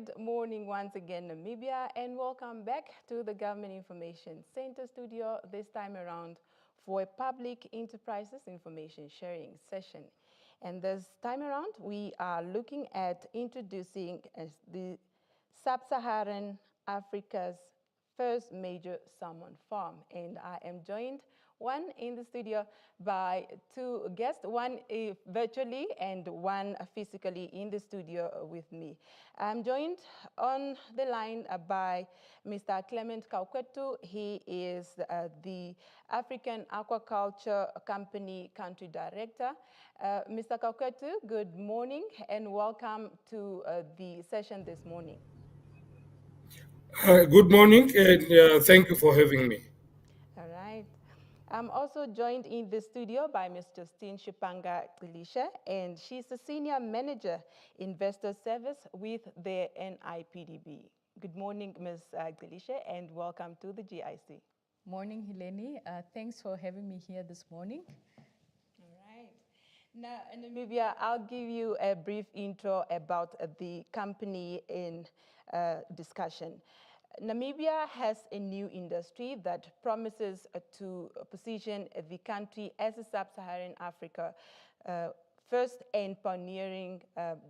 Good morning once again, Namibia, and welcome back to the Government Information Center studio, this time around for a public enterprises information sharing session. And this time around, we are looking at introducing the Sub-Saharan Africa's first major salmon farm. And I am joined, one in the studio, by two guests, one virtually and one physically in the studio with me. I'm joined on the line by Mr. Clement Kaukwetu. He is the African Aquaculture Company Country Director. Mr. Kaukwetu, good morning and welcome to the session this morning. Good morning, and thank you for having me. All right. I'm also joined in the studio by Ms. Justine Shipanga Tilisha, and she's the Senior Manager, Investor Service with the NIPDB. Good morning, Ms. Tilisha, and welcome to the GIC. Morning, Helene. Thanks for having me here this morning. All right. Now, Namibia, I'll give you a brief intro about the company in discussion. Namibia has a new industry that promises to position the country as a sub-Saharan Africa first and pioneering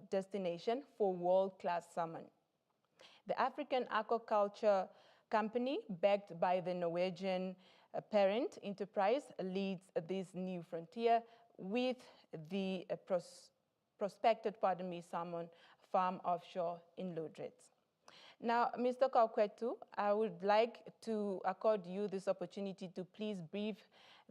destination for world-class salmon. The African Aquaculture Company, backed by the Norwegian parent enterprise, leads this new frontier with the prospected, salmon farm offshore in Lodretz. Now, Mr. Kaukwetu, I would like to accord you this opportunity to please brief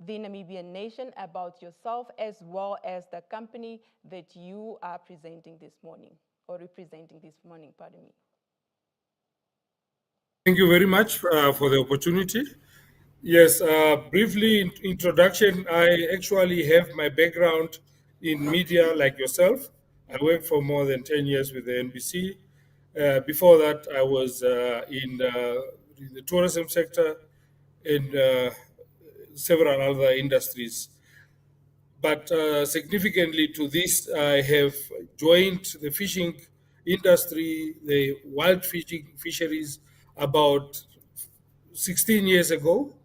the Namibian nation about yourself as well as the company that you are presenting this morning, or representing this morning, pardon me. Thank you very much for the opportunity. Yes, briefly introduction. I actually have my background in media like yourself. I worked for more than 10 years with the NBC. Before that, I was in the tourism sector and several other industries. But significantly to this, I have joined the fishing industry, the wild fisheries, about 16 years ago,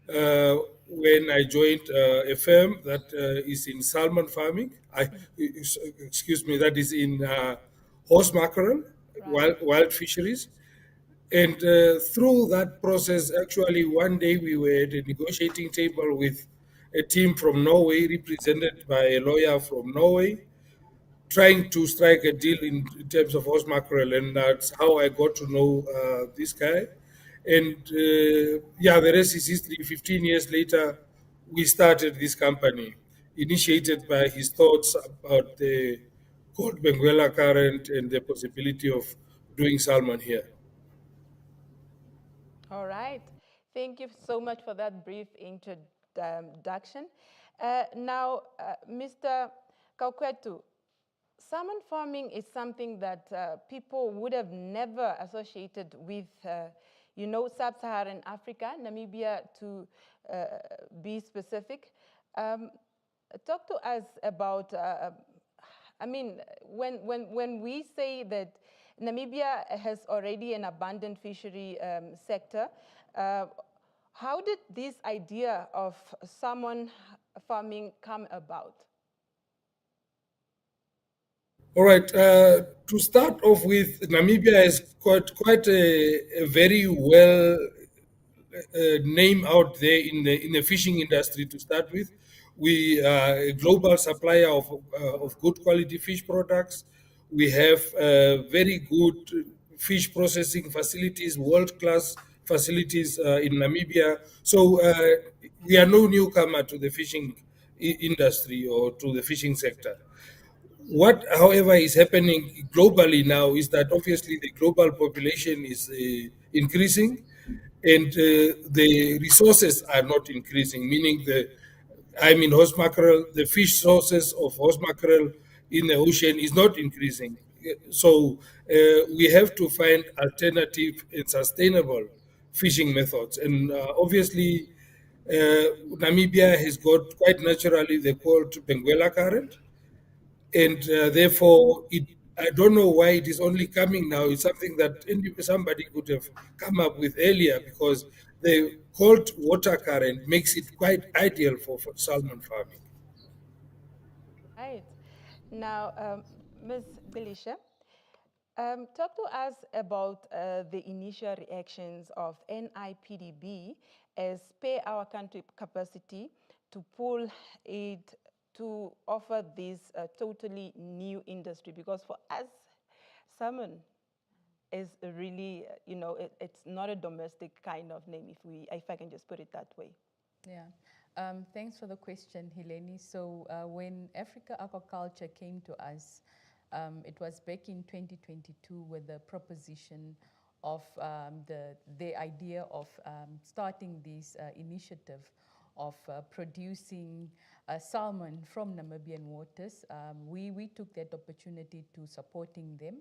when I joined a firm that is in salmon farming. Excuse me, that is in horse mackerel, wild fisheries. And through that process, actually, one day we were at a negotiating table with a team from Norway, represented by a lawyer from Norway, trying to strike a deal in terms of horse mackerel. And that's how I got to know this guy. And yeah, the rest is history. 15 years later, we started this company, initiated by his thoughts about the cold Benguela current and the possibility of doing salmon here. All right. Thank you so much for that brief introduction. Now, Mr. Kaukwetu, salmon farming is something that people would have never associated with, sub-Saharan Africa, Namibia to be specific. Talk to us about, when we say that Namibia has already an abundant fishery sector, how did this idea of salmon farming come about? All right. To start off with, Namibia has got quite a very well name out there in the fishing industry. To start with, we are a global supplier of good quality fish products. We have very good fish processing facilities, world class facilities in Namibia. So we are no newcomer to the fishing industry or to the fishing sector. What, however, is happening globally now is that obviously the global population is increasing, and the resources are not increasing, meaning horse mackerel, the fish sources of horse mackerel in the ocean is not increasing. So we have to find alternative and sustainable fishing methods. And obviously, Namibia has got quite naturally the cold Benguela current, and therefore it I don't know why it is only coming now. It's something that somebody could have come up with earlier, because the cold water current makes it quite ideal for salmon farming. Right. Now, Ms. Delisha, talk to us about the initial reactions of NIPDB as per our country capacity to pull it to offer this totally new industry, because for us, salmon is really, it's not a domestic kind of name, if I can just put it that way. Yeah. Thanks for the question, Heleni. So when Africa Aquaculture came to us, it was back in 2022 with the proposition of the idea of starting this initiative of producing salmon from Namibian waters. We took that opportunity to supporting them.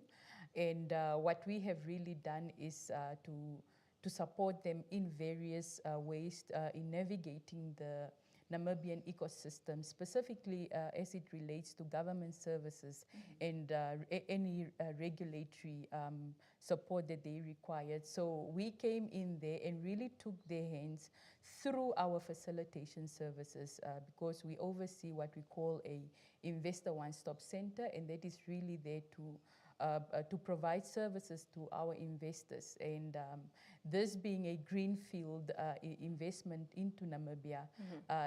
And what we have really done is to support them in various ways in navigating the Namibian ecosystem, specifically as it relates to government services and any regulatory support that they required. So we came in there and really took their hands through our facilitation services, because we oversee what we call a investor one-stop center, and that is really there to provide services to our investors. And this being a greenfield investment into Namibia,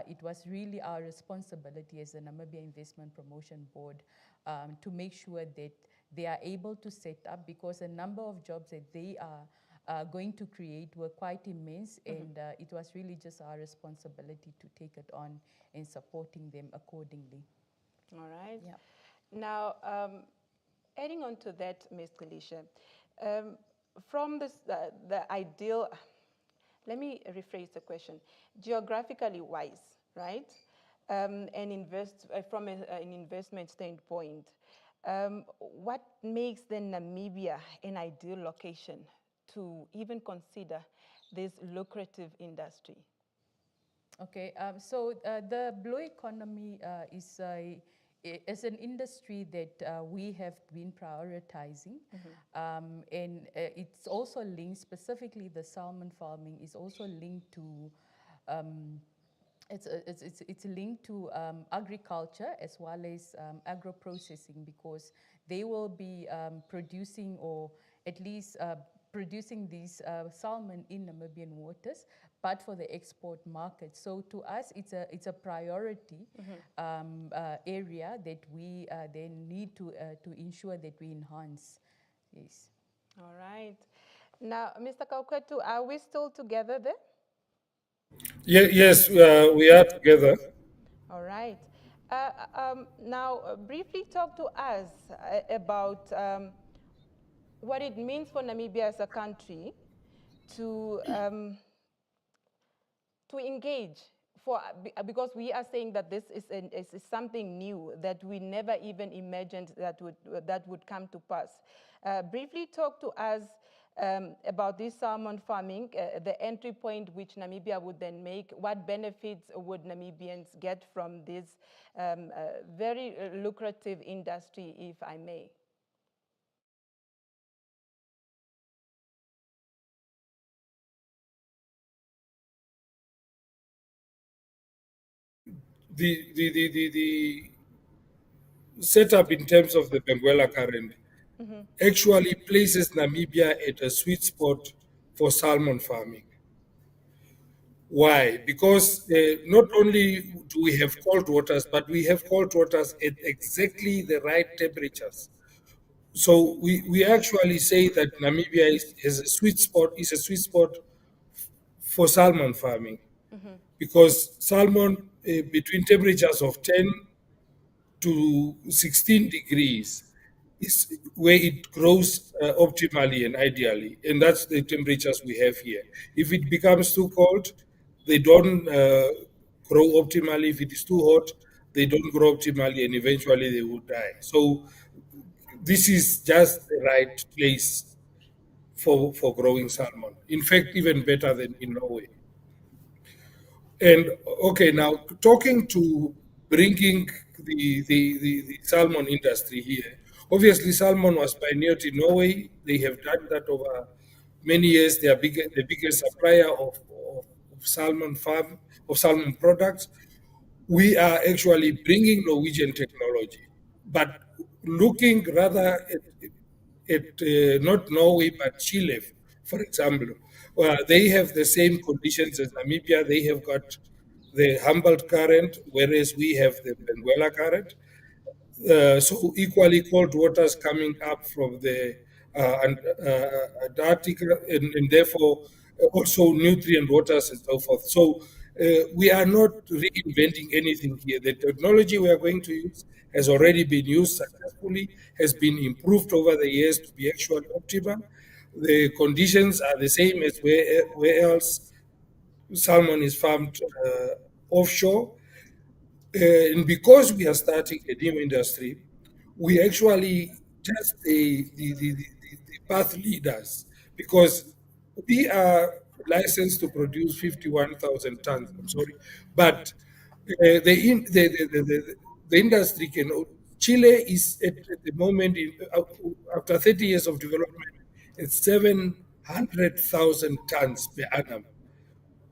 it was really our responsibility as the Namibia Investment Promotion Board to make sure that they are able to set up, because a number of jobs that they are going to create were quite immense, and it was really just our responsibility to take it on and supporting them accordingly. All right. Yeah. Now, adding on to that, Ms. Delisha, from this, the ideal, let me rephrase the question, geographically wise, right? And from an investment standpoint, what makes then Namibia an ideal location to even consider this lucrative industry? Okay, so the blue economy is an industry that we have been prioritizing, and it's also linked, specifically the salmon farming is also linked to it's linked to agriculture as well as agro-processing, because they will be producing, or at least producing these salmon in Namibian waters, but for the export market. So to us, it's a priority area that we then need to ensure that we enhance. Yes. All right. Now, Mr. Kaukwetu, are we still together there? Yes, we are together. All right. Now, briefly talk to us about what it means for Namibia as a country to engage, because we are saying that this is something new that we never even imagined that would come to pass. Briefly talk to us about this salmon farming, the entry point which Namibia would then make. What benefits would Namibians get from this very lucrative industry, if I may? The setup in terms of the Benguela current actually places Namibia at a sweet spot for salmon farming. Why? Because not only do we have cold waters, but we have cold waters at exactly the right temperatures. So we actually say that Namibia is a sweet spot, for salmon farming, because salmon between temperatures of 10 to 16 degrees is where it grows optimally and ideally, and that's the temperatures we have here. If it becomes too cold, they don't grow optimally. If it is too hot, they don't grow optimally, and eventually they will die. So this is just the right place for growing salmon. In fact, even better than in Norway. And okay, now talking to bringing the salmon industry here. Obviously, salmon was pioneered in Norway. They have done that over many years. They are the biggest supplier of salmon farm, of salmon products. We are actually bringing Norwegian technology, but looking rather at not Norway but Chile, for example. They have the same conditions as Namibia. They have got the Humboldt current, whereas we have the Benguela current. So equally cold waters coming up from the Antarctica, and therefore also nutrient waters and so forth. So we are not reinventing anything here. The technology we are going to use has already been used successfully, has been improved over the years to be actually optimal. The conditions are the same as where else salmon is farmed offshore. And because we are starting a new industry, we actually test the path leaders, because we are licensed to produce 51,000 tons. I'm sorry, but the industry can. Chile is at the moment, after 30 years of development, it's 700,000 tons per annum.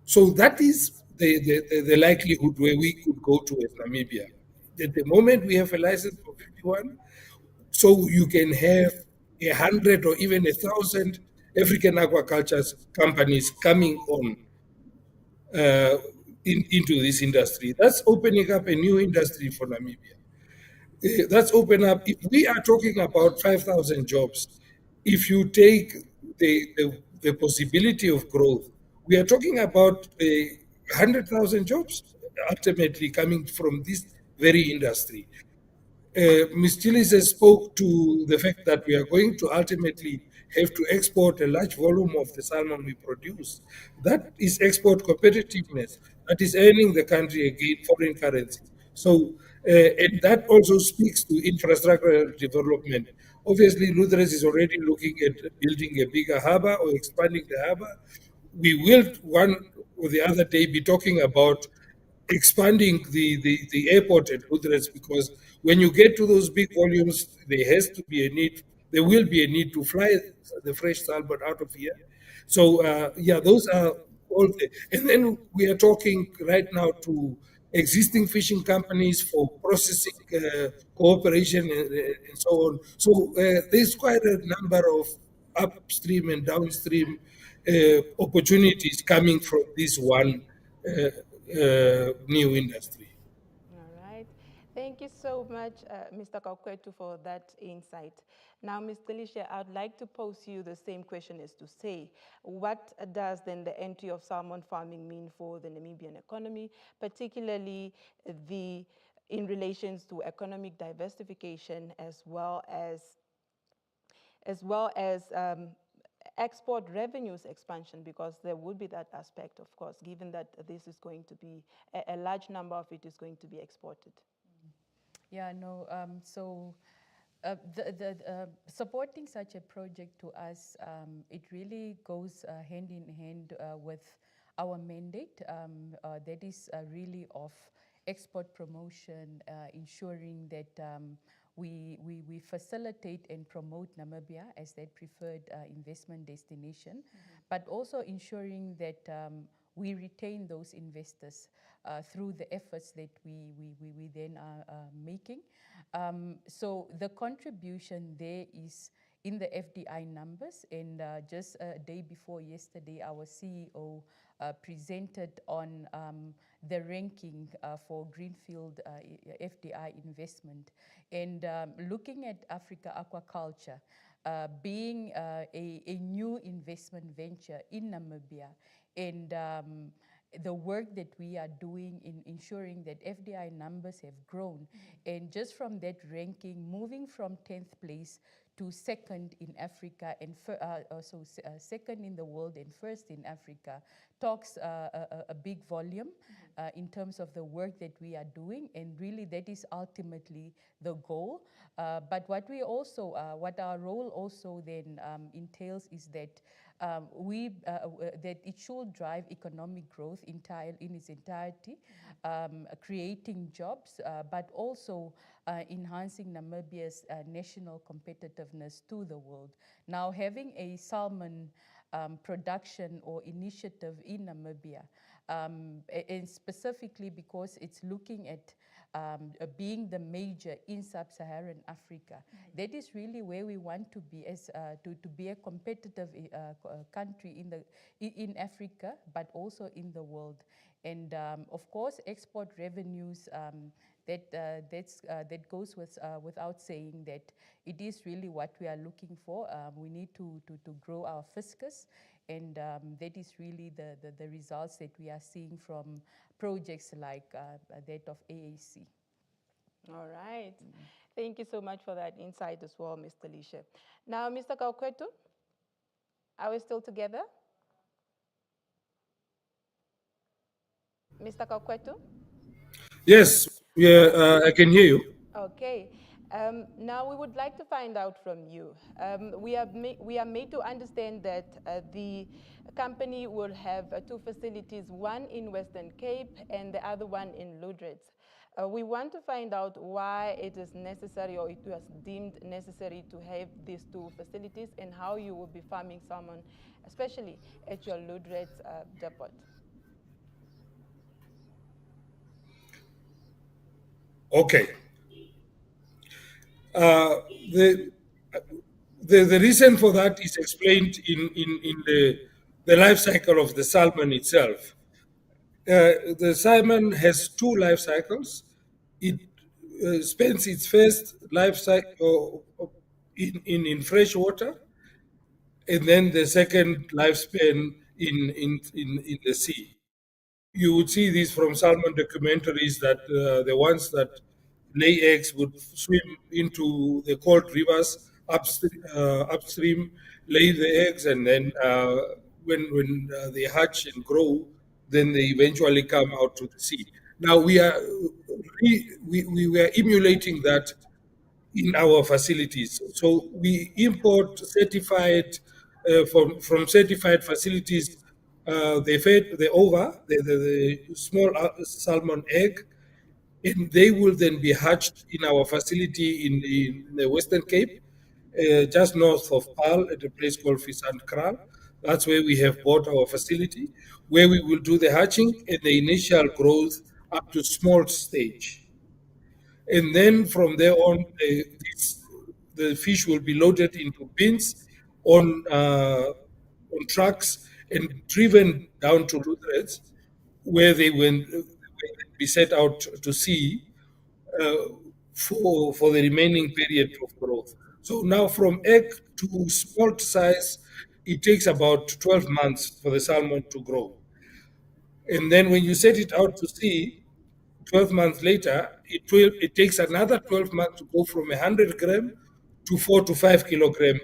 So that is the likelihood where we could go to as Namibia. At the moment, we have a license for 51, so you can have 100 or even 1,000 African aquaculture companies coming on uh, into this industry. That's opening up a new industry for Namibia. That's open up. If we are talking about 5,000 jobs, if you take the possibility of growth, we are talking about 100,000 jobs ultimately coming from this very industry. Ms. Tillis has spoke to the fact that we are going to ultimately have to export a large volume of the salmon we produce. That is export competitiveness. That is earning the country again foreign currency. So, and that also speaks to infrastructural development. Obviously, Lutheres is already looking at building a bigger harbor or expanding the harbor. We will one or the other day be talking about expanding the airport at Lutheran's, because when you get to those big volumes, there will be a need to fly the fresh salmon out of here. So yeah, those are all and then we are talking right now to existing fishing companies for processing cooperation and so on. So there's quite a number of upstream and downstream opportunities coming from this one new industry. All right. Thank you so much, Mr. Kakwetu, for that insight. Now, Ms. Delisha, I'd like to pose you the same question as to say, what does then the entry of salmon farming mean for the Namibian economy, particularly the in relations to economic diversification as well as export revenues expansion, because there would be that aspect, of course, given that this is going to be a large number of it is going to be exported. Yeah, no. Supporting such a project to us, it really goes hand in hand with our mandate. That is really of export promotion, ensuring that we facilitate and promote Namibia as that preferred investment destination, but also ensuring that we retain those investors through the efforts that we then are making. So the contribution there is in the FDI numbers, and just a day before yesterday, our CEO presented on the ranking for Greenfield FDI investment. And looking at Africa aquaculture, being a new investment venture in Namibia, and the work that we are doing in ensuring that FDI numbers have grown. And just from that ranking, moving from 10th place to second in Africa and also second in the world and first in Africa, talks a big volume in terms of the work that we are doing, and really that is ultimately the goal. But what our role also then entails is that that it should drive economic growth in its entirety, creating jobs, but also enhancing Namibia's national competitiveness to the world. Now, having a salmon production or initiative in Namibia, and specifically because it's looking at being the major in sub-Saharan Africa. That is really where we want to be, as to be a competitive country in Africa, but also in the world. And of course, export revenues. That goes without saying that it is really what we are looking for. We need to grow our fiscus, and that is really the results that we are seeing from projects like that of AAC. All right. Thank you so much for that insight as well, Mr. Lishe. Now, Mr. Kaukwetu, are we still together? Mr. Kaukwetu? Yes, yeah, I can hear you. Okay. Now we would like to find out from you. We are made to understand that the company will have two facilities, one in Western Cape and the other one in Lüderitz. We want to find out why it is necessary, or it was deemed necessary, to have these two facilities, and how you will be farming salmon, especially at your Lüderitz depot. Okay. The reason for that is explained in the life cycle of the salmon itself. The salmon has two life cycles. It spends its first life cycle in fresh water, and then the second lifespan in the sea. You would see this from salmon documentaries, that the ones that lay eggs would swim into the cold rivers upstream, lay the eggs, and then when they hatch and grow, then they eventually come out to the sea. Now we were emulating that in our facilities. So we import certified from certified facilities the ova, the small salmon egg, and they will then be hatched in our facility in the Western Cape, just north of Paarl, at a place called Visantkraal. That's where we have bought our facility, where we will do the hatching and the initial growth up to small stage. And then from there on, the fish will be loaded into bins on trucks and driven down to Lüderitz, where they will be set out to sea for the remaining period of growth. So now from egg to smolt size, it takes about 12 months for the salmon to grow. And then when you set it out to sea, 12 months later, it takes another 12 months to go from 100 gram to 4 to 5 kilogram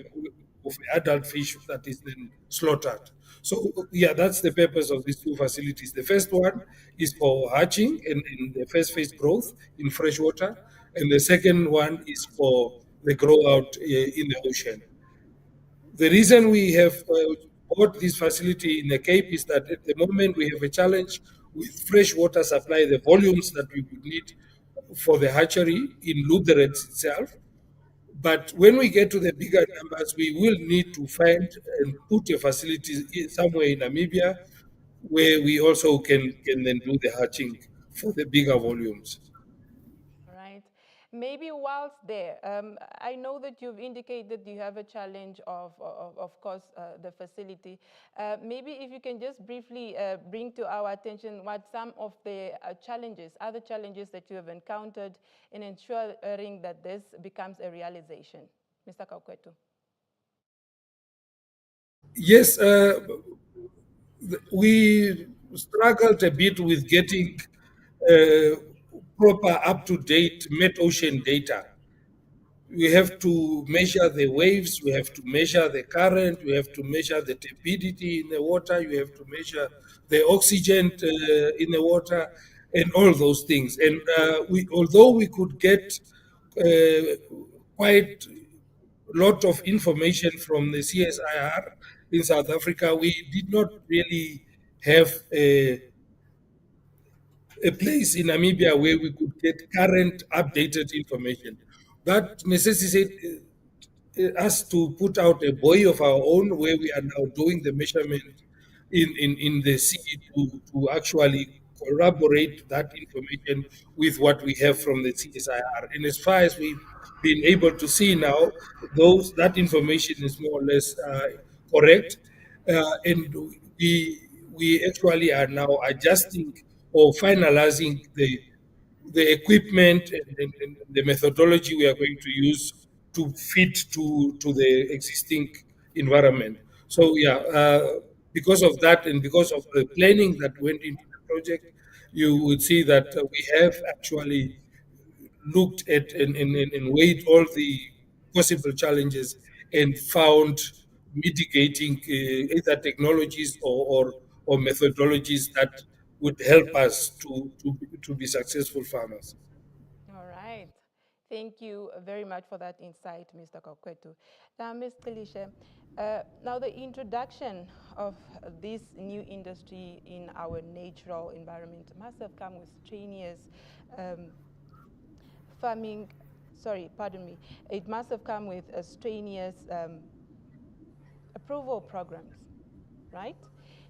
of adult fish that is then slaughtered. So yeah, that's the purpose of these two facilities. The first one is for hatching and in the first phase growth in fresh water, and the second one is for the grow out in the ocean. The reason we have bought this facility in the Cape is that at the moment we have a challenge with fresh water supply, the volumes that we would need for the hatchery in Lüderitz itself. But when we get to the bigger numbers, we will need to find and put a facility somewhere in Namibia where we also can then do the hatching for the bigger volumes. Right. Maybe whilst there, I know that you've indicated you have a challenge of course, the facility. Maybe if you can just briefly bring to our attention what some of the other challenges that you have encountered in ensuring that this becomes a realization. Mr. Kaukwetu. Yes, we struggled a bit with getting proper up-to-date met-ocean data. We have to measure the waves, we have to measure the current, we have to measure the turbidity in the water, you have to measure the oxygen in the water, and all those things. And although we could get quite a lot of information from the CSIR in South Africa, we did not really have a place in Namibia where we could get current, updated information. That necessitated us to put out a buoy of our own where we are now doing the measurement in the sea to actually corroborate that information with what we have from the CSIR. And as far as we've been able to see now, that information is more or less correct. And we actually are now adjusting or finalizing the equipment and the methodology we are going to use to fit to the existing environment. So yeah, because of that and because of the planning that went into the project, you would see that we have actually looked at and weighed all the possible challenges and found mitigating either technologies or methodologies that would help us to be successful farmers. All right. Thank you very much for that insight, Mr. Kokwetu. Now, Ms. Delisha, now the introduction of this new industry in our natural environment must have come with strenuous farming, sorry, pardon me, it must have come with a strenuous approval programs, right?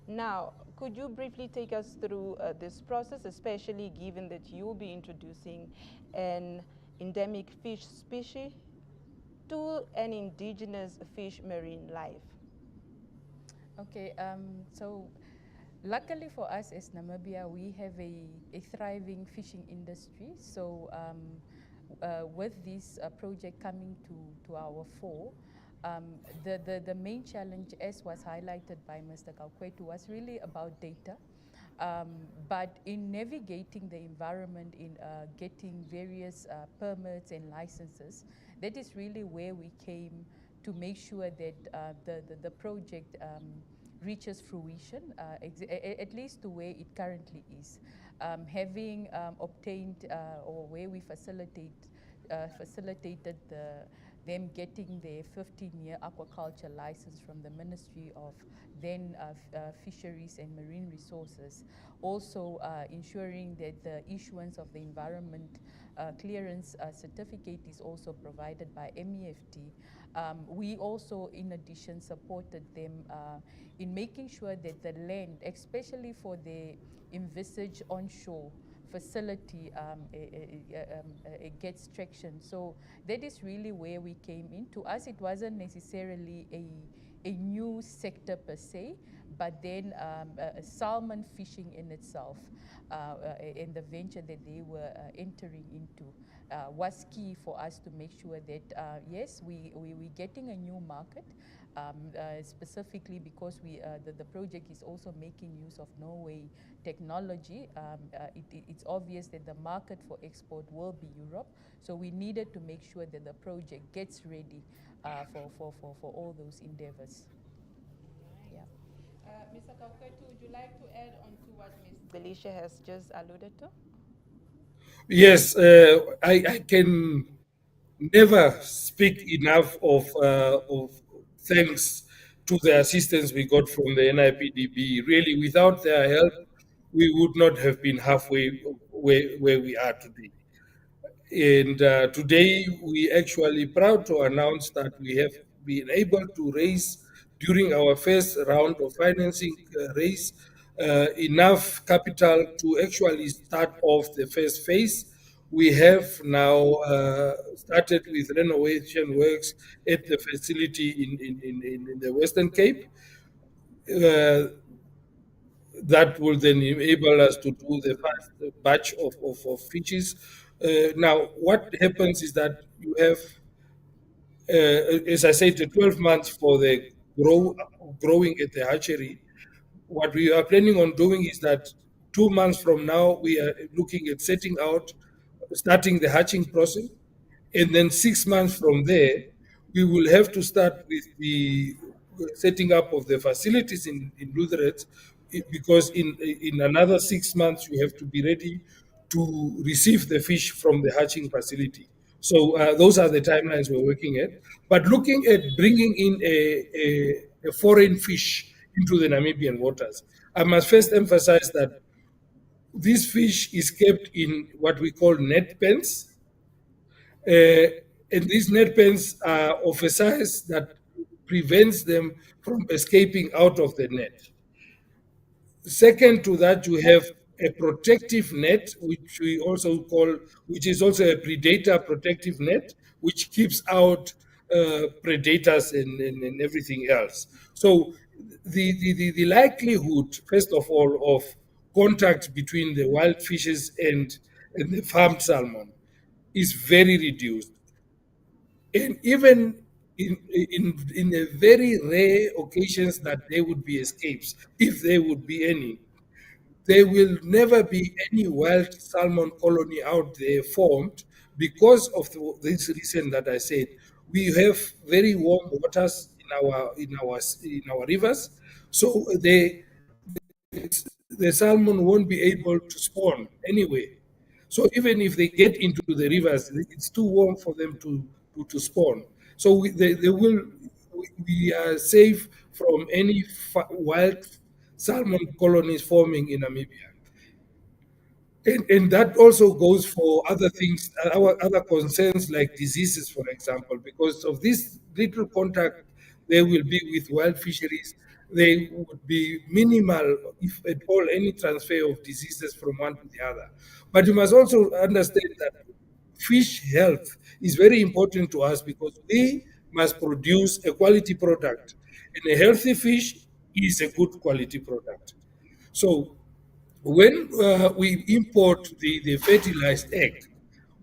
Now, could you briefly take us through this process, especially given that you'll be introducing an endemic fish species to an indigenous fish marine life? Okay, so luckily for us as Namibia, we have a thriving fishing industry. So with this project coming to our fore, the main challenge, as was highlighted by Mr. Kaukwetu, was really about data. But in navigating the environment, in getting various permits and licenses, that is really where we came to make sure that the project reaches fruition, at least to where it currently is. Having obtained or where we facilitated them getting their 15-year aquaculture license from the Ministry of then Fisheries and Marine Resources. Also ensuring that the issuance of the environment clearance certificate is also provided by MEFT. We also, in addition, supported them in making sure that the land, especially for the envisaged onshore facility, it gets traction. So that is really where we came in. To us, it wasn't necessarily a new sector per se, but then salmon fishing in itself and the venture that they were entering into was key for us to make sure that, yes, we're getting a new market, specifically because the project is also making use of Norway technology. It's obvious that the market for export will be Europe, so we needed to make sure that the project gets ready for all those endeavors. Yeah. Mr. Kaukwetu, would you like to add on to what Ms. Delisha has just alluded to? Yes, I can never speak enough of thanks to the assistance we got from the NIPDB. Really, without their help, we would not have been halfway where we are today. And today, we actually proud to announce that we have been able to raise during our first round of financing raise enough capital to actually start off the first phase. We have now started with renovation works at the facility in the Western Cape. That will then enable us to do the first batch of fishes. Now, what happens is that you have, as I said, the 12 months for the growing at the hatchery. What we are planning on doing is that 2 months from now, we are looking at starting the hatching process. And then 6 months from there, we will have to start with the setting up of the facilities in Lutherets, because in another 6 months, you have to be ready to receive the fish from the hatching facility. So those are the timelines we're working at. But looking at bringing in a foreign fish into the Namibian waters, I must first emphasize that this fish is kept in what we call net pens. Uh, and these net pens are of a size that prevents them from escaping out of the net. Second to that, you have a protective net, which we also call, which is also a predator protective net, which keeps out predators and everything else. So the likelihood, first of all, of contact between the wild fishes and the farmed salmon is very reduced. And even in a very rare occasions that there would be escapes, if there would be any, there will never be any wild salmon colony out there formed because of this reason that I said. We have very warm waters in our rivers, so the salmon won't be able to spawn anyway. So even if they get into the rivers, it's too warm for them to spawn. So they will, we are safe from any wild salmon colonies forming in Namibia. And that also goes for other things, our other concerns like diseases, for example, because of this little contact there will be with wild fisheries, there would be minimal, if at all, any transfer of diseases from one to the other. But you must also understand that fish health is very important to us because we must produce a quality product, and a healthy fish is a good quality product. So when we import the fertilized egg,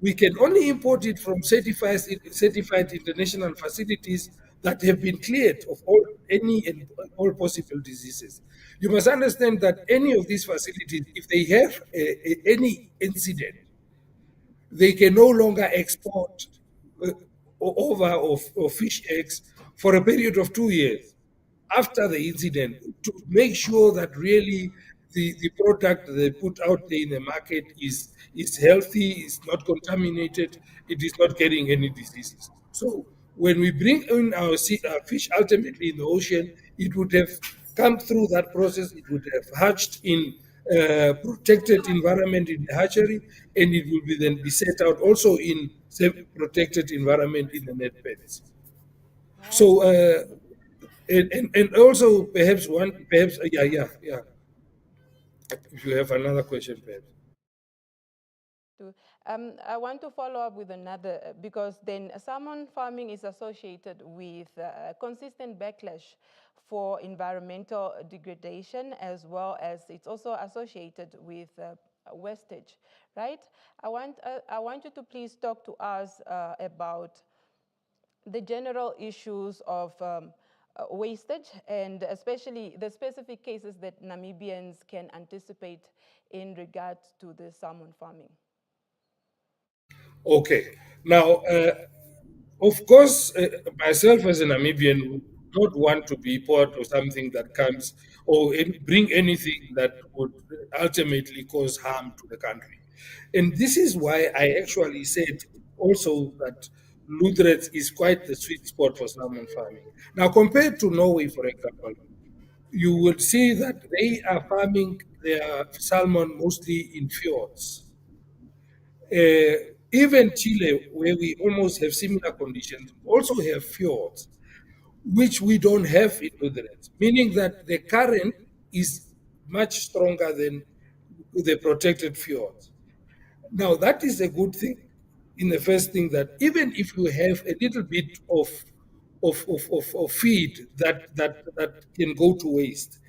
we can only import it from certified international facilities that have been cleared of any and all possible diseases. You must understand that any of these facilities, if they have any incident, they can no longer export over of fish eggs for a period of 2 years after the incident to make sure that really the product they put out there in the market is healthy, is not contaminated, it is not getting any diseases. So when we bring in our fish ultimately in the ocean, it would have come through that process, it would have hatched in protected environment in the hatchery, and it will be then be set out also in protected environment in the net pens. So and also perhaps yeah. If you have another question, perhaps. I want to follow up with another, because then salmon farming is associated with consistent backlash for environmental degradation, as well as it's also associated with wastage, right? I want you to please talk to us about the general issues of wastage, and especially the specific cases that Namibians can anticipate in regards to the salmon farming. Okay. Now, of course, myself as a Namibian would not want to be part of something that comes or bring anything that would ultimately cause harm to the country. And this is why I actually said also that Lutherets is quite the sweet spot for salmon farming. Now, compared to Norway, for example, you will see that they are farming their salmon mostly in fjords. Even Chile, where we almost have similar conditions, also have fjords, which we don't have in Lutherans, meaning that the current is much stronger than the protected fjords. Now, that is a good thing in the first thing, that even if you have a little bit of feed that can go to waste,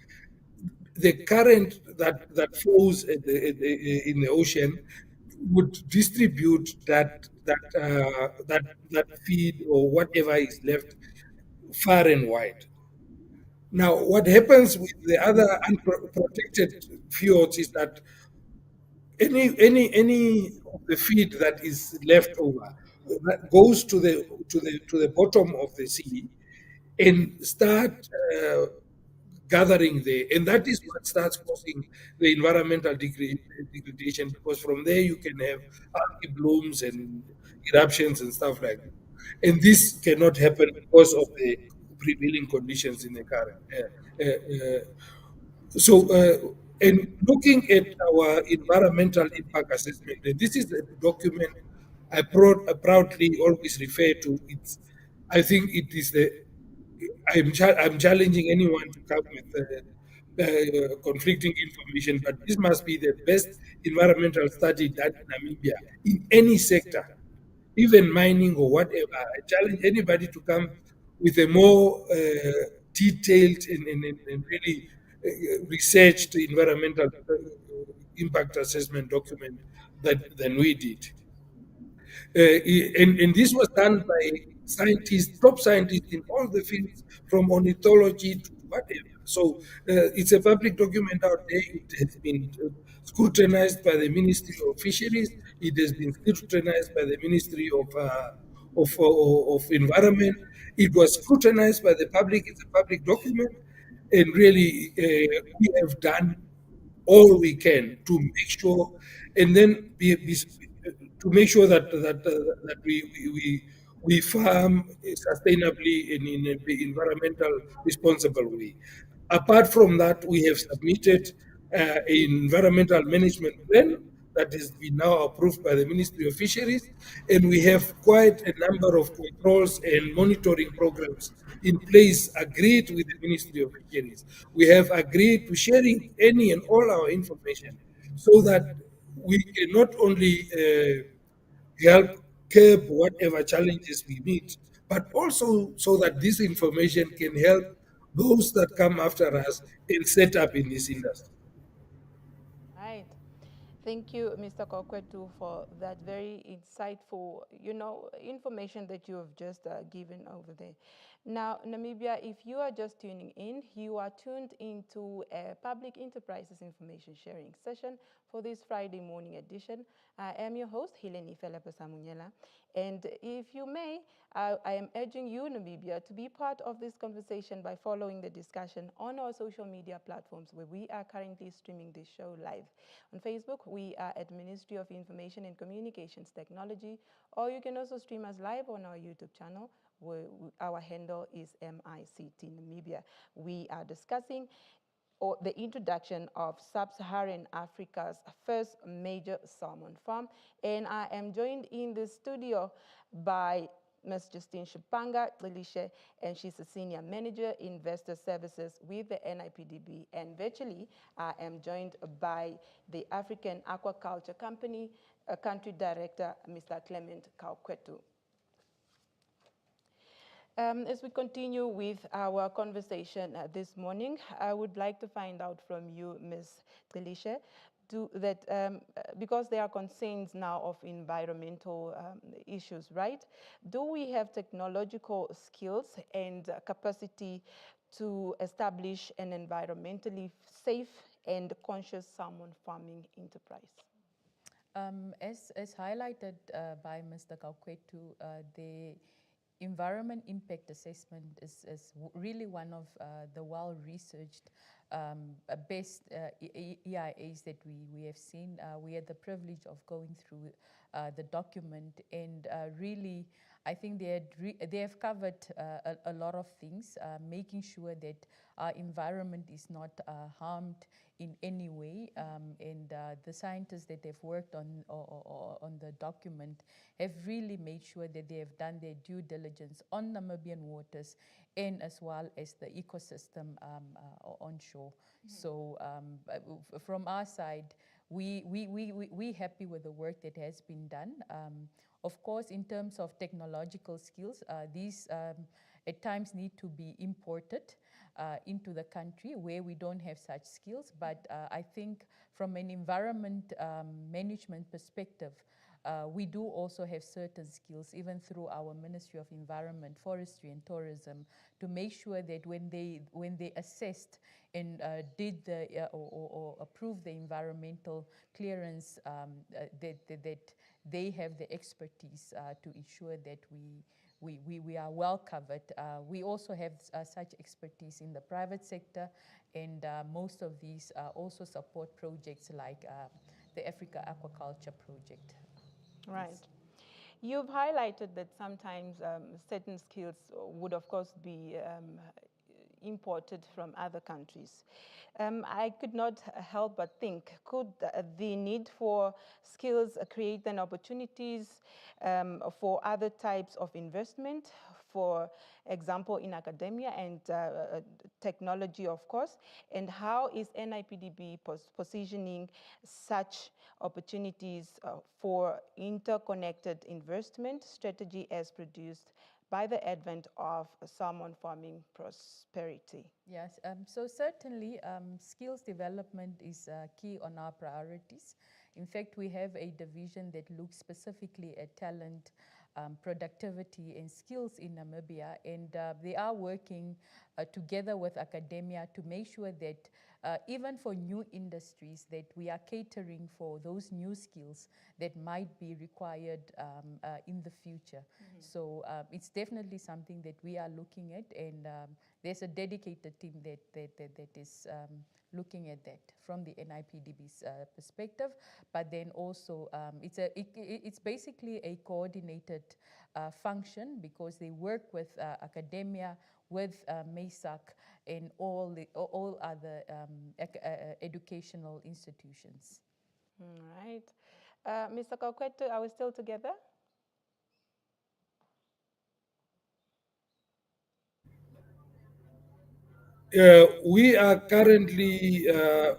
the current that flows in the ocean would distribute that feed or whatever is left far and wide. Now, what happens with the other unprotected fjords is that any of the feed that is left over that goes to the bottom of the sea and start gathering there, and that is what starts causing the environmental degradation, because from there you can have algae blooms and eruptions and stuff like that, and this cannot happen because of the prevailing conditions in the current. So And looking at our environmental impact assessment, and this is a document I proudly always refer to. I think it is I'm challenging anyone to come with conflicting information, but this must be the best environmental study done in Namibia in any sector, even mining or whatever. I challenge anybody to come with a more detailed and really researched environmental impact assessment document than we did. And this was done by scientists, top scientists in all the fields, from ornithology to whatever. So it's a public document out there. It has been scrutinized by the Ministry of Fisheries. It has been scrutinized by the Ministry of Environment. It was scrutinized by the public. It's a public document. And really, we have done all we can to make sure, and then to make sure that we farm sustainably in an environmental responsible way. Apart from that, we have submitted an environmental management plan that has been now approved by the Ministry of Fisheries, and we have quite a number of controls and monitoring programs in place agreed with the Ministry of Fisheries. We have agreed to sharing any and all our information so that we can not only help curb whatever challenges we meet, but also so that this information can help those that come after us and set up in this industry. Right. Thank you, Mr. Kokwetu, for that very insightful, information that you have just given over there. Now, Namibia, if you are just tuning in, you are tuned into a public enterprises information sharing session for this Friday morning edition. I am your host, Hileni Felepe-Samunyela. And if you may, I am urging you, Namibia, to be part of this conversation by following the discussion on our social media platforms where we are currently streaming this show live. On Facebook, we are at Ministry of Information and Communications Technology, or you can also stream us live on our YouTube channel, where our handle is MICT Namibia. We are discussing the introduction of Sub-Saharan Africa's first major salmon farm. And I am joined in the studio by Ms. Justine Shipanga Lilishe, and she's a Senior Manager, Investor Services with the NIPDB. And virtually, I am joined by the African Aquaculture Company Country Director, Mr. Clement Kaukwetu. As we continue with our conversation this morning, I would like to find out from you, Ms. Delisha, because there are concerns now of environmental issues, right? Do we have technological skills and capacity to establish an environmentally safe and conscious salmon farming enterprise? As highlighted by Mr. Kaukwetu, the environment impact assessment is really one of the well-researched best EIAs that we have seen. We had the privilege of going through the document, and really, I think they have covered a lot of things, making sure that our environment is not harmed in any way, and the scientists that have worked on the document have really made sure that they have done their due diligence on Namibian waters and as well as the ecosystem onshore. So from our side, we happy with the work that has been done. Of course, in terms of technological skills, these at times need to be imported into the country where we don't have such skills. But I think from an environment management perspective, we do also have certain skills, even through our Ministry of Environment, Forestry and Tourism, to make sure that when they assessed and did or approved the environmental clearance, that they have the expertise to ensure that we are well covered. We also have such expertise in the private sector, and most of these also support projects like the Africa Aquaculture Project. Right. You've highlighted that sometimes certain skills would, of course, be imported from other countries. I could not help but think, could the need for skills create then opportunities for other types of investment, for example, in academia and technology, of course, and how is NIPDB positioning such opportunities for interconnected investment strategy as produced by the advent of salmon farming prosperity? Yes, so certainly skills development is key on our priorities. In fact, we have a division that looks specifically at talent, productivity and skills in Namibia, and they are working together with academia to make sure that even for new industries, that we are catering for those new skills that might be required in the future. So it's definitely something that we are looking at, and there's a dedicated team that is looking at that from the NIPDB's perspective. But then also it's basically a coordinated function, because they work with academia, with MESAC and all other educational institutions. All right. Mr. Kaukwetu, are we still together? We are currently,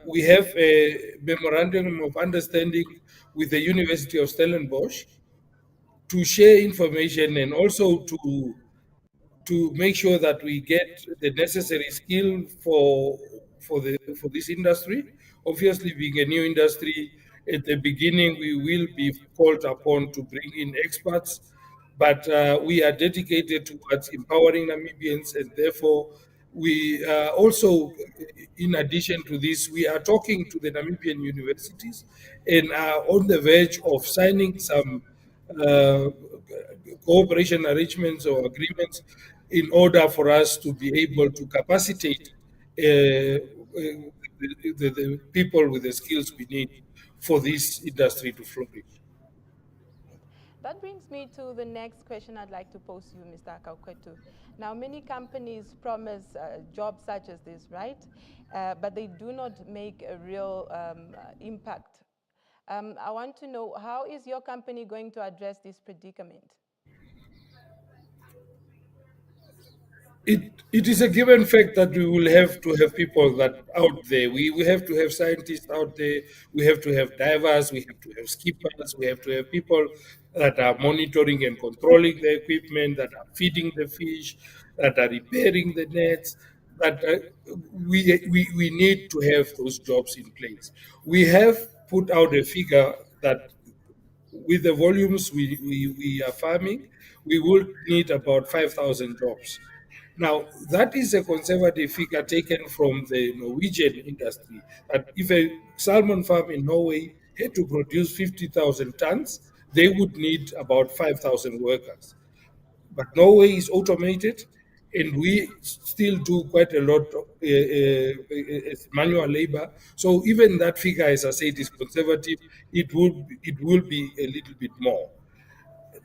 we have a memorandum of understanding with the University of Stellenbosch to share information and also to make sure that we get the necessary skill for this industry. Obviously, being a new industry, at the beginning we will be called upon to bring in experts, but we are dedicated towards empowering Namibians, and therefore we also, in addition to this, we are talking to the Namibian universities and are on the verge of signing some uh, cooperation arrangements or agreements in order for us to be able to capacitate the people with the skills we need for this industry to flourish. That brings me to the next question I'd like to pose to you, Mr. Kaukwetu. Now, many companies promise jobs such as this, right? But they do not make a real impact. I want to know, how is your company going to address this predicament? It is a given fact that we will have to have people that out there. We have to have scientists out there. We have to have divers. We have to have skippers. We have to have people that are monitoring and controlling the equipment, that are feeding the fish, that are repairing the nets. That we need to have those jobs in place. We have put out a figure that with the volumes we are farming, we will need about 5,000 jobs. Now, that is a conservative figure taken from the Norwegian industry. That if a salmon farm in Norway had to produce 50,000 tons, they would need about 5,000 workers. But Norway is automated, and we still do quite a lot of manual labor. So even that figure, as I said, is conservative. It will be a little bit more.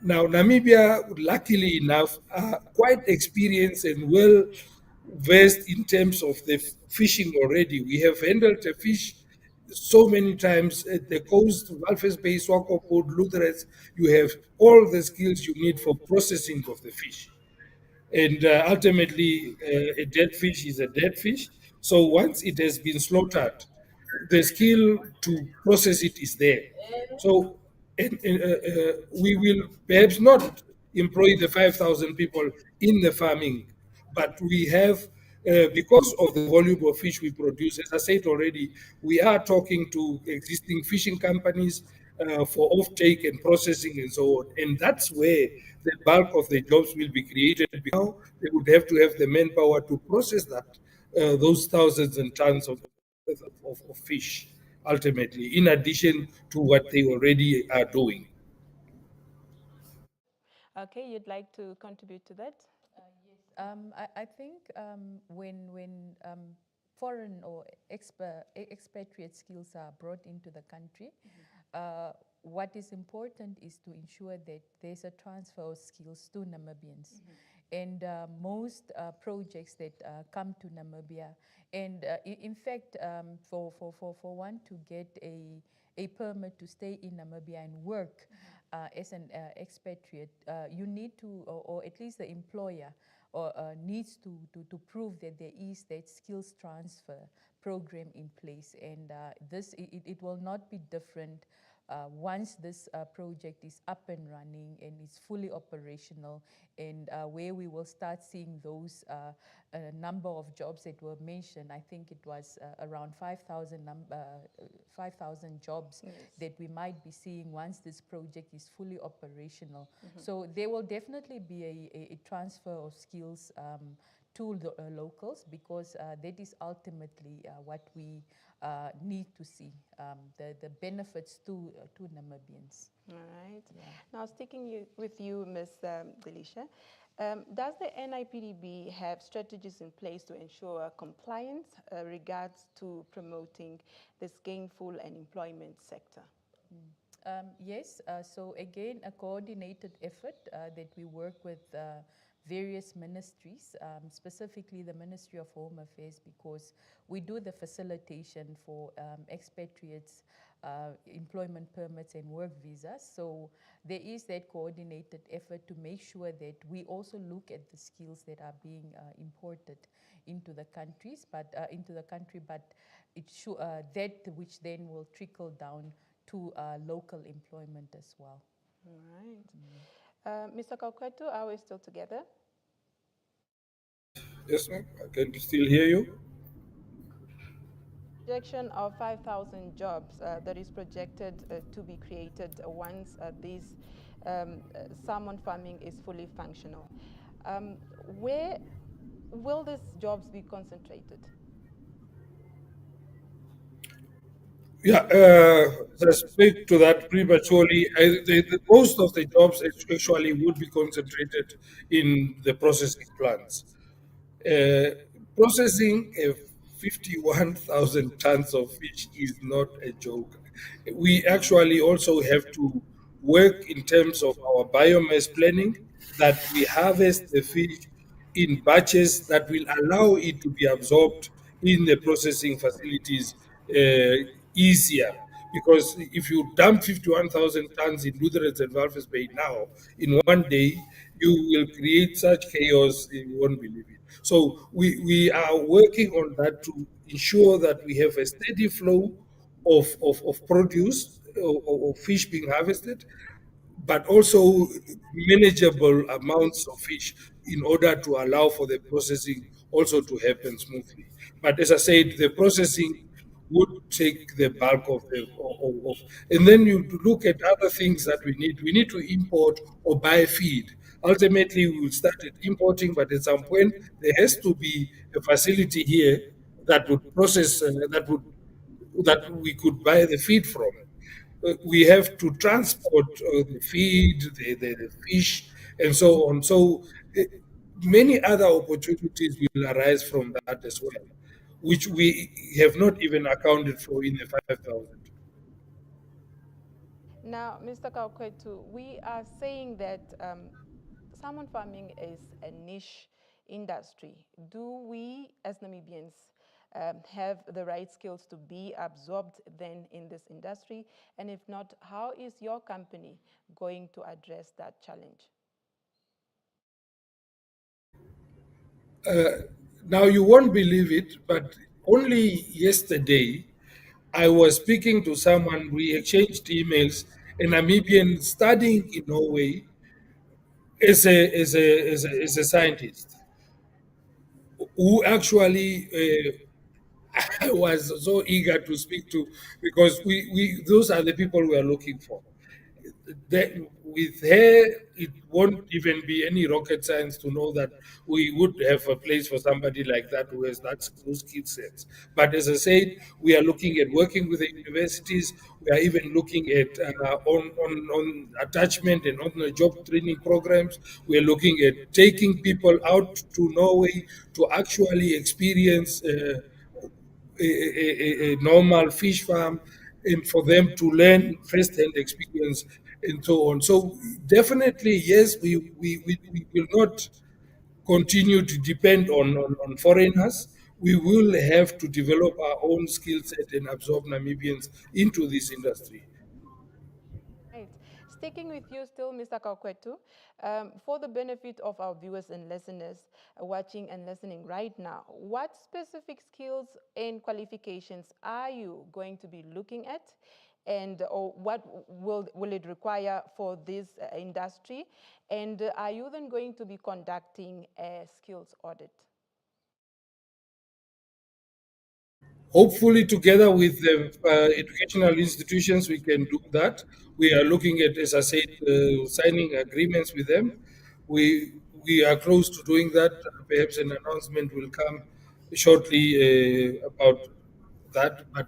Now, Namibia, luckily enough, are quite experienced and well versed in terms of the fishing already. We have handled the fish so many times at the coast, Walvis Bay, Swakopmund, Lutherets. You have all the skills you need for processing of the fish. And ultimately, a dead fish is a dead fish. So once it has been slaughtered, the skill to process it is there. So we will perhaps not employ the 5,000 people in the farming, but we have, because of the volume of fish we produce, as I said already, we are talking to existing fishing companies for offtake and processing and so on. And that's where the bulk of the jobs will be created. Now they would have to have the manpower to process that, those thousands and tons of fish, ultimately, in addition to what they already are doing. Okay, you'd like to contribute to that? Yes, I think when foreign or expatriate skills are brought into the country, what is important is to ensure that there's a transfer of skills to Namibians. and most projects that come to Namibia. And in fact, for one to get a permit to stay in Namibia and work as an expatriate, you need to, or at least the employer, or needs to prove that there is that skills transfer program in place. And it will not be different once this project is up and running and is fully operational, and where we will start seeing those number of jobs that were mentioned. I think it was around 5,000 jobs Yes. that we might be seeing once this project is fully operational. So there will definitely be a transfer of skills to the locals, because that is ultimately what we need to see, the benefits to Namibians. All right. Yeah. Now, sticking with you, Ms. Delisha, does the NIPDB have strategies in place to ensure compliance regards to promoting this gainful and employment sector? Yes, so again, a coordinated effort that we work with various ministries, specifically the Ministry of Home Affairs, because we do the facilitation for expatriates, employment permits and work visas. So there is that coordinated effort to make sure that we also look at the skills that are being imported into the countries, but into the country, but it that which then will trickle down to local employment as well. All right. Mr. Kaukwetu, are we still together? Yes, ma'am. I can still hear you. Projection of 5,000 jobs that is projected to be created once this salmon farming is fully functional. Where will these jobs be concentrated? Yeah, I speak to that prematurely. Most of the jobs actually would be concentrated in the processing plants. Uh, Processing 51,000 tons of fish is not a joke. We actually also have to work in terms of our biomass planning, that we harvest the fish in batches that will allow it to be absorbed in the processing facilities easier. Because if you dump 51,000 tons in Lutherans and Walvis Bay now, in one day, you will create such chaos, you won't believe it. So we are working on that to ensure that we have a steady flow of produce or fish being harvested, but also manageable amounts of fish in order to allow for the processing also to happen smoothly. But as I said, the processing would take the bulk of and then you look at other things that we need. We need to import or buy feed. Ultimately, we will start at importing, but at some point, there has to be a facility here that would process, that we could buy the feed from. We have to transport the feed, the fish, and so on. So many other opportunities will arise from that as well, which we have not even accounted for in the 5,000. Now, Mr. Kaukwetu, we are saying that salmon farming is a niche industry. Do we, as Namibians, have the right skills to be absorbed then in this industry? And if not, how is your company going to address that challenge? Now, you won't believe it, but only yesterday I was speaking to someone, we exchanged emails, a Namibian studying in Norway as a scientist who actually I was so eager to speak to, because we those are the people we are looking for. That with her, it won't even be any rocket science to know that we would have a place for somebody like that who has those skill sets. But as I said, we are looking at working with the universities. We are even looking at on attachment and on the job training programs. We are looking at taking people out to Norway to actually experience. A normal fish farm, and for them to learn first-hand experience and so on. So definitely, yes, we will not continue to depend on foreigners, we will have to develop our own skill set and absorb Namibians into this industry. Right. Sticking with you still, Mr. Kaukwetu, for the benefit of our viewers and listeners watching and listening right now, what specific skills and qualifications are you going to be looking at? And or what will it require for this industry? And are you then going to be conducting a skills audit? Hopefully, together with the educational institutions, we can do that. We are looking at, as I said, signing agreements with them. We are close to doing that. Perhaps an announcement will come shortly about that. But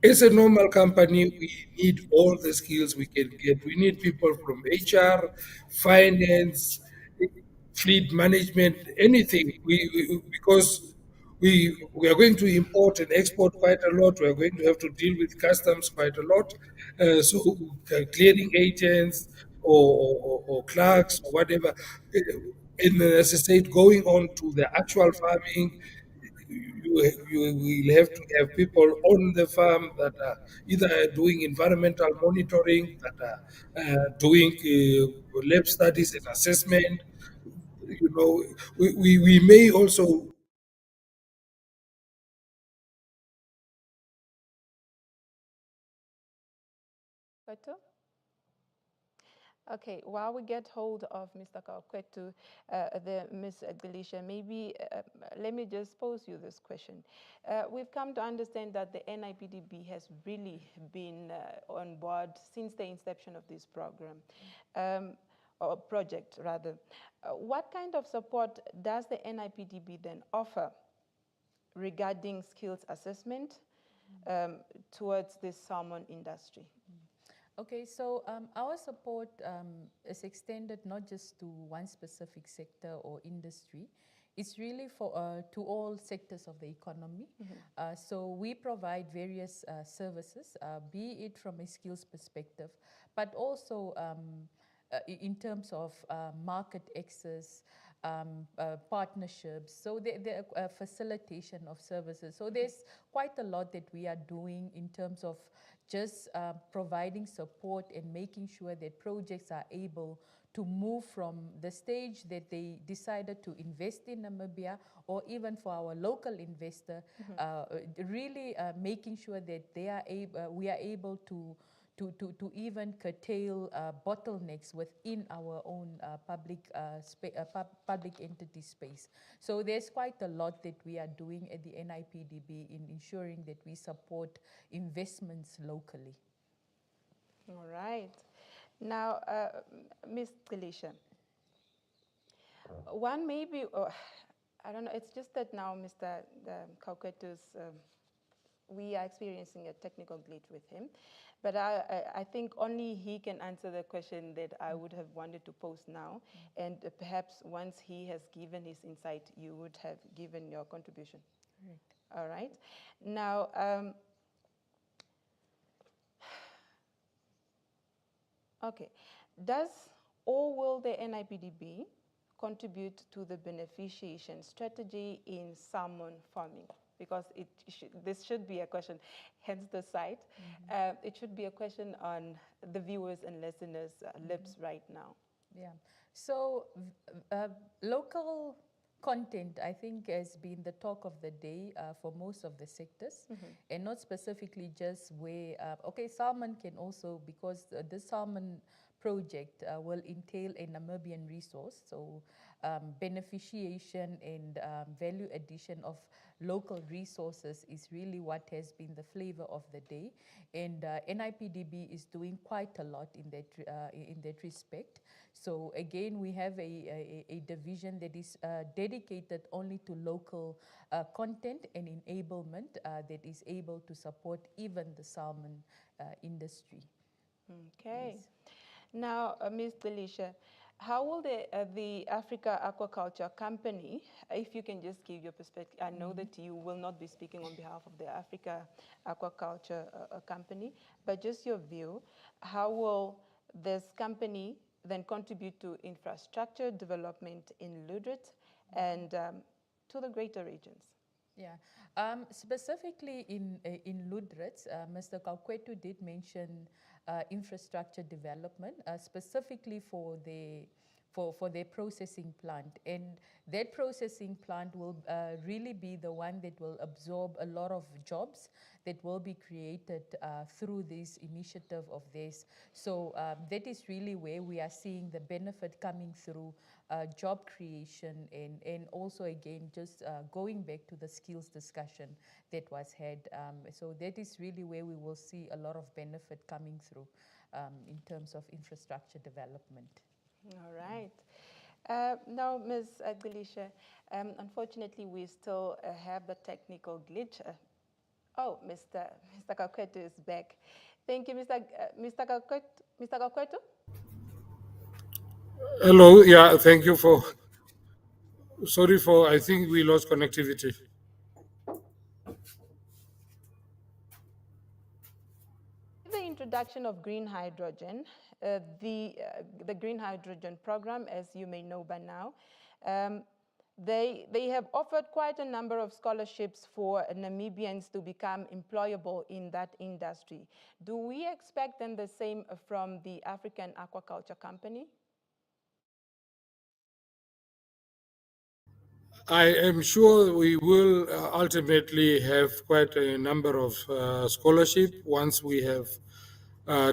as a normal company, we need all the skills we can get. We need people from HR, finance, fleet management, anything. Because we are going to import and export quite a lot. We are going to have to deal with customs quite a lot. Clearing agents or clerks or whatever. And as I said, going on to the actual farming, you will have to have people on the farm that are either doing environmental monitoring, that are doing lab studies and assessment. We may also. Kaukwetu? Okay, while we get hold of Mr. Kaukwetu, the Ms. Delisha, maybe let me just pose you this question. We've come to understand that the NIPDB has really been on board since the inception of this program, or project rather. What kind of support does the NIPDB then offer regarding skills assessment towards this salmon industry? Okay, so our support is extended not just to one specific sector or industry. It's really for to all sectors of the economy. So we provide various services, be it from a skills perspective, but also in terms of market access, partnerships, so the facilitation of services. So there's quite a lot that we are doing in terms of just providing support and making sure that projects are able to move from the stage that they decided to invest in Namibia, or even for our local investor, really making sure that they are we are able to even curtail bottlenecks within our own public entity space. So there's quite a lot that we are doing at the NIPDB in ensuring that we support investments locally. All right. Now, Ms. Delisha, one maybe, I don't know, it's just that now Mr. Kaukwetu's, we are experiencing a technical glitch with him. But I think only he can answer the question that I would have wanted to pose now. And perhaps once he has given his insight, you would have given your contribution. Right. All right. Now, okay. Does or will the NIPDB contribute to the beneficiation strategy in salmon farming? Because this should be a question, hence the site. It should be a question on the viewers and listeners' lips right now. Yeah. So local content, I think, has been the talk of the day for most of the sectors, and not specifically just where, okay, salmon can also, because the salmon project will entail a Namibian resource, so beneficiation and value addition of local resources is really what has been the flavor of the day, and NIPDB is doing quite a lot in that respect. So again, we have a division that is dedicated only to local content and enablement that is able to support even the salmon industry. Okay. Yes. Now, Ms. Delisha, how will the Africa Aquaculture Company, if you can just give your perspective, I know that you will not be speaking on behalf of the Africa Aquaculture Company, but just your view, how will this company then contribute to infrastructure development in Ludrit and to the greater regions? Yeah, specifically in Ludritz, Mr. Kaukwetu did mention infrastructure development, specifically for their processing plant. And that processing plant will really be the one that will absorb a lot of jobs that will be created through this initiative of theirs. So that is really where we are seeing the benefit coming through job creation and also again just going back to the skills discussion that was had. So that is really where we will see a lot of benefit coming through in terms of infrastructure development. All right. Now, Ms. Delisha, unfortunately, we still have the technical glitch. Oh, Mr. Kaukwetu is back. Thank you, Mr. Kaukwetu. Mr. Kaukwetu? Hello, yeah, thank you for, sorry for, I think we lost connectivity. With the introduction of green hydrogen, the green hydrogen program, as you may know by now, they have offered quite a number of scholarships for Namibians to become employable in that industry. Do we expect then the same from the African Aquaculture Company? I am sure we will ultimately have quite a number of scholarship once we have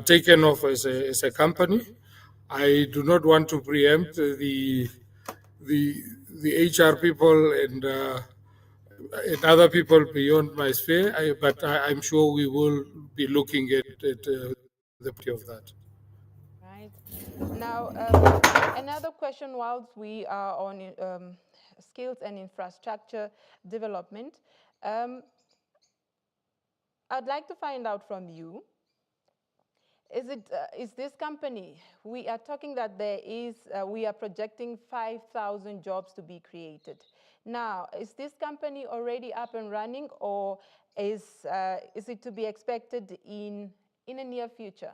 taken off as a company. I do not want to preempt the the HR people and other people beyond my sphere, but I'm sure we will be looking at the part of that. Right. Now, another question whilst we are on skills and infrastructure development, I'd like to find out from you, is this company, we are talking that we are projecting 5,000 jobs to be created. Now, is this company already up and running, or is it to be expected in a near future?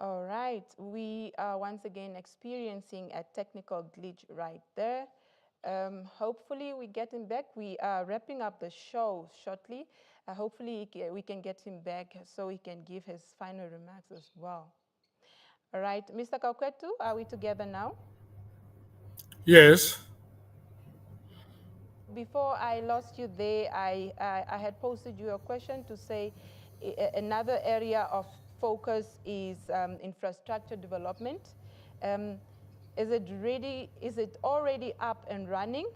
All right, we are once again experiencing a technical glitch right there. Hopefully we get him back. We are wrapping up the show shortly. Hopefully we can get him back so he can give his final remarks as well. All right, Mr. Kaukwetu, are we together now? Yes. Before I lost you there, I had posted you a question to say another area of focus is infrastructure development. Is it already up and running,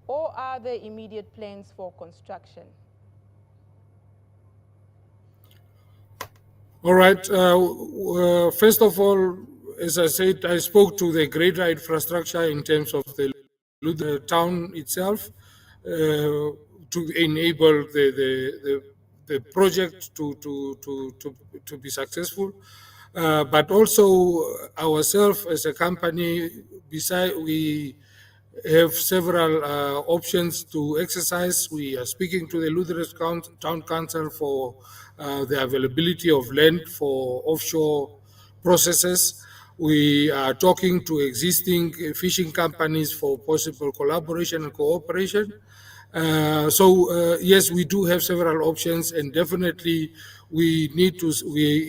or are there immediate plans for construction? All right. First of all, as I said, I spoke to the greater infrastructure in terms of the town itself to enable the project to be successful. But also ourselves as a company, beside we have several options to exercise. We are speaking to the Lutheran Town Council for the availability of land for offshore processes. We are talking to existing fishing companies for possible collaboration and cooperation. Yes, we do have several options, and definitely we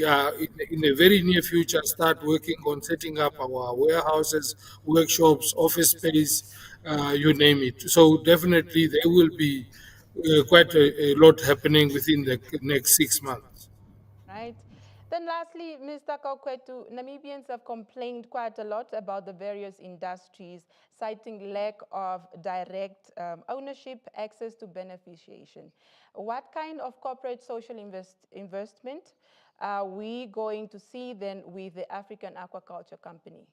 are in a very near future start working on setting up our warehouses, workshops, office space, you name it. So definitely there will be quite a lot happening within the next 6 months. Right. Then lastly, Mr. Kaukwetu, Namibians have complained quite a lot about the various industries, citing lack of direct ownership, access to beneficiation. What kind of corporate social investment are we going to see then with the African Aquaculture Company?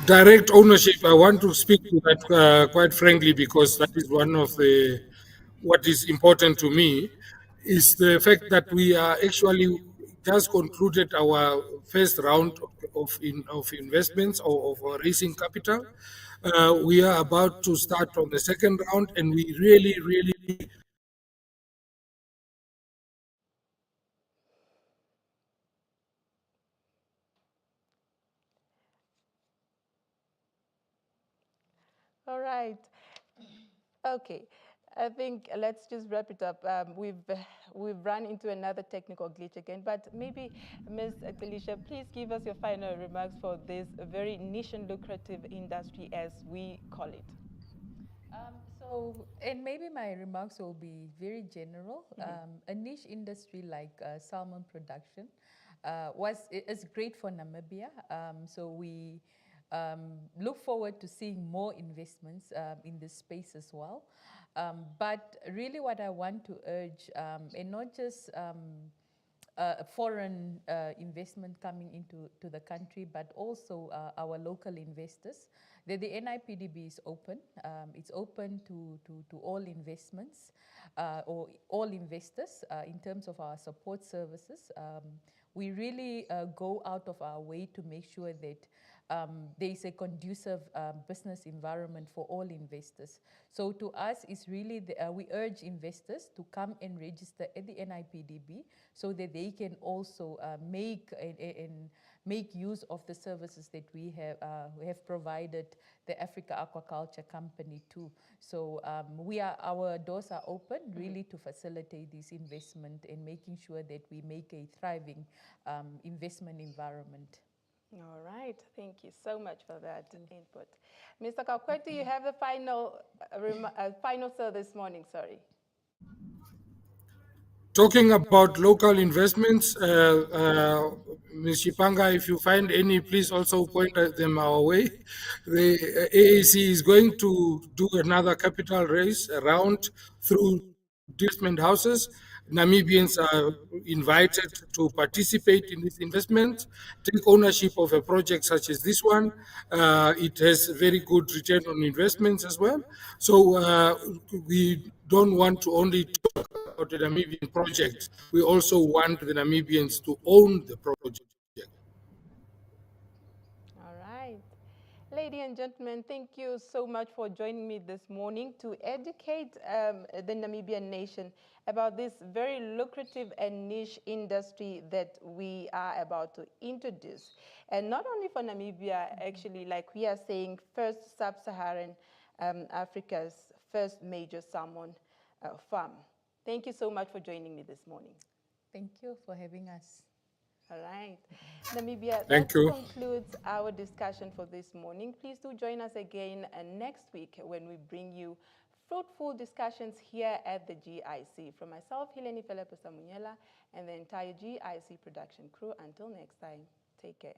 Direct ownership, I want to speak to that quite frankly, because that is one of the what is important to me. is the fact that we are actually just concluded our first round of investments or of raising capital. We are about to start on the second round, and we really All right. Okay. I think let's just wrap it up. We've run into another technical glitch again, but maybe Ms. Delisha, please give us your final remarks for this very niche and lucrative industry, as we call it. And maybe my remarks will be very general. A niche industry like salmon production is great for Namibia. So we look forward to seeing more investments in this space as well. But really what I want to urge, and not just foreign investment coming into the country, but also our local investors. The NIPDB is open. It's open to all investments or all investors in terms of our support services. We really go out of our way to make sure that there is a conducive business environment for all investors. So to us, it's really we urge investors to come and register at the NIPDB so that they can also make use of the services that we have provided the Africa Aquaculture Company too. So our doors are open really to facilitate this investment and making sure that we make a thriving investment environment. All right. Thank you so much for that input. Mr. Kakwete, you have the final say this morning, sorry. talking about local investments. Ms. Shipanga, if you find any, please also point them our way. The AAC is going to do another capital raise around through investment houses. Namibians are invited to participate in this investment, take ownership of a project such as this one. It has very good return on investments as well. So we don't want to only talk about the Namibian project. We also want the Namibians to own the project. All right. Ladies and gentlemen, thank you so much for joining me this morning to educate the Namibian nation about this very lucrative and niche industry that we are about to introduce. And not only for Namibia, actually, like we are saying, first sub-Saharan Africa's first major salmon farm. Thank you so much for joining me this morning. Thank you for having us. All right. Namibia, that Thank you. concludes our discussion for this morning. Please do join us again next week when we bring you fruitful discussions here at the GIC. From myself, Hileni Felipe Samunyela, and the entire GIC production crew, until next time, take care.